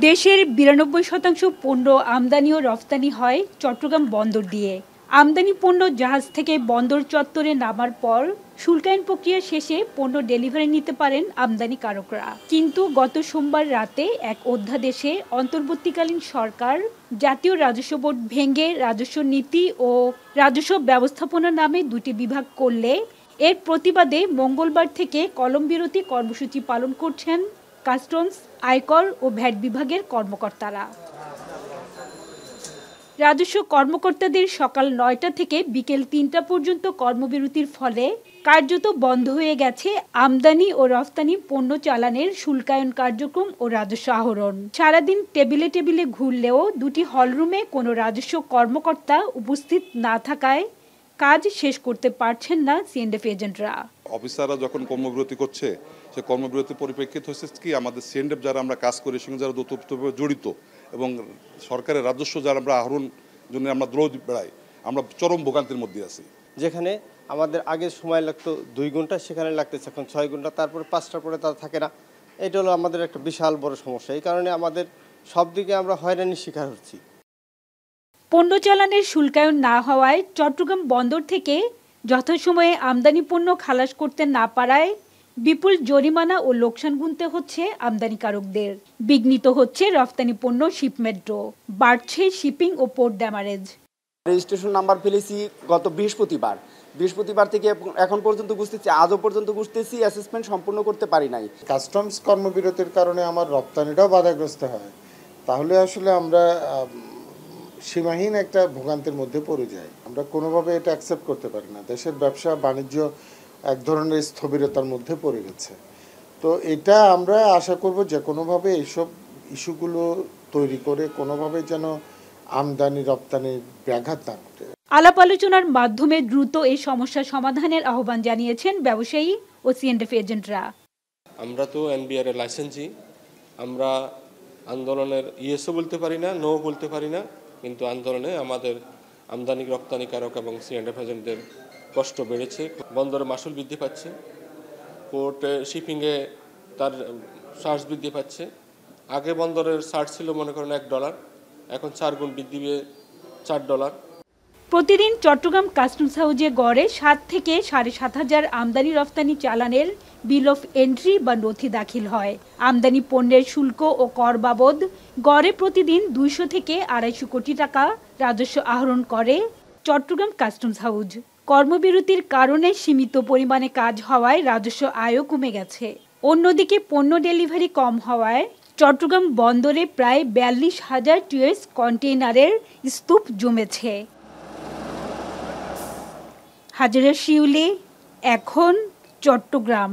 দেশের ৯২% পণ্য আমদানি ও রফতানি হয় চট্টগ্রাম বন্দর দিয়ে। আমদানি পণ্য জাহাজ থেকে বন্দর চত্বরে নামার পর শুল্কায়ন প্রক্রিয়া শেষে পণ্য ডেলিভারি নিতে পারেন আমদানিকারকরা। কিন্তু গত সোমবার রাতে এক অধ্যাদেশে অন্তর্বর্তীকালীন সরকার জাতীয় রাজস্ব বোর্ড ভেঙে রাজস্ব নীতি ও রাজস্ব ব্যবস্থাপনা নামে দুটি বিভাগ করলে এর প্রতিবাদে মঙ্গলবার থেকে কলমবিরতি কর্মসূচি পালন করছেন কাস্টমস, আয়কর ও ভ্যাট বিভাগের কর্মকর্তারা। রাজস্ব কর্মকর্তাদের সকাল ৯টা থেকে বিকেল ৩টা পর্যন্ত কর্মবিরতির ফলে কার্যত বন্ধ হয়ে গেছে আমদানি ও রফতানি পণ্য চালানের শুল্কায়ন কার্যক্রম ও রাজস্ব আহরণ। সারাদিন টেবিলে টেবিলে ঘুরলেও দুটি হলরুমে কোনো রাজস্ব কর্মকর্তা উপস্থিত না থাকায় কাজ শেষ করতে পারছেন না সিএনএফ এজেন্টরা। অফিসাররা যখন কর্মবিরতি করছে, সে কর্মবিরতির পরিপ্রেক্ষিতে হচ্ছে কি আমাদের সিএনএফ যারা আমরা কাজ করি সঙ্গে যারা ওতপ্রোতভাবে জড়িত এবং সরকারের রাজস্ব যারা আমরা আহরণ জন্য আমরা দৌড় বেড়াই, আমরা চরম ভোগান্তির মধ্যে আছি। যেখানে আমাদের আগে সময় লাগতো 2 ঘন্টা, সেখানে লাগতেছে এখন 6 ঘন্টা, তারপরে 5টার পরে তারা থাকে না। এটা হলো আমাদের একটা বিশাল বড় সমস্যা। এই কারণে আমাদের সব দিকে আমরা হয়রানির শিকার হচ্ছি। পণ্য চালানের শুল্কায়ন না হওয়ায় চট্টগ্রাম বন্দর থেকে যথাসময়ে আমদানি পণ্য খালাস করতে না পারায় বিপুল জরিমানা ও লোকসান গুনতে হচ্ছে আমদানিকারকদের। বিঘ্নিত হচ্ছে রফতানি পণ্য শিপমেন্টও, বাড়ছে শিপিং ও পোর্ট ড্যামারেজ। রেজিস্ট্রেশন নাম্বার ফেলেছি গত বৃহস্পতিবার থেকে এখন পর্যন্ত বুঝতেছি, আজও পর্যন্ত বুঝতেছি অ্যাসেসমেন্ট সম্পূর্ণ করতে পারি নাই। কাস্টমস কর্মবিরতির কারণে আমার রপ্তানিটাও বাধাগ্রস্ত হয়, তাহলে আসলে আমরা সীমাহীন একটা ভোগান্তির মধ্যে পড়ে যাই। আমরা কোনোভাবে এটা অ্যাকসেপ্ট করতে পারি না। দেশের ব্যবসা বাণিজ্য এক ধরনের স্থবিরতার মধ্যে পড়ে গেছে। তো এটা আমরা আশা করব যে কোনোভাবে এইসব ইস্যুগুলো তৈরি করে কোনোভাবে যেন আমদানি রপ্তানির ব্যাঘাত না ঘটে। আলাপ আলোচনার মাধ্যমে দ্রুত এই সমস্যা সমাধানের আহ্বান জানিয়েছেন ব্যবসায়ী ও সিএনএফ এজেন্টরা। আমরা তো এনবিআর এর লাইসেন্সি, আমরা আন্দোলনের ইয়েসও বলতে পারি না, নো বলতে পারি না, কিন্তু আন্দোলনে আমাদের আমদানি রপ্তানিকারক এবং সিএনএফ এজেন্টদের কষ্ট বেড়েছে। বন্দরে মাসুল বৃদ্ধি পাচ্ছে, পোর্টে শিপিংয়ে তার চার্জ বৃদ্ধি পাচ্ছে। আগে বন্দরের চার্জ ছিল মনে করেন $1, এখন 4 গুণ বৃদ্ধি পেয়ে $4। প্রতিদিন চট্টগ্রাম কাস্টমস হাউজে গড়ে 7 থেকে 7,500 আমদানি রফতানি চালানের বিল অফ এন্ট্রি বা নথি দাখিল হয়। আমদানি পণ্যের শুল্ক ও কর বাবদ গড়ে প্রতিদিন 200 থেকে 250 কোটি টাকা রাজস্ব আহরণ করে চট্টগ্রাম কাস্টমস হাউজ। কর্মবিরতির কারণে সীমিত পরিমাণে কাজ হওয়ায় রাজস্ব আয়ও কমে গেছে। অন্যদিকে পণ্য ডেলিভারি কম হওয়ায় চট্টগ্রাম বন্দরে প্রায় 42,000 টিএস কন্টেইনারের স্তূপ জমেছে। হাজেরা শিউলি, এখন চট্টগ্রাম।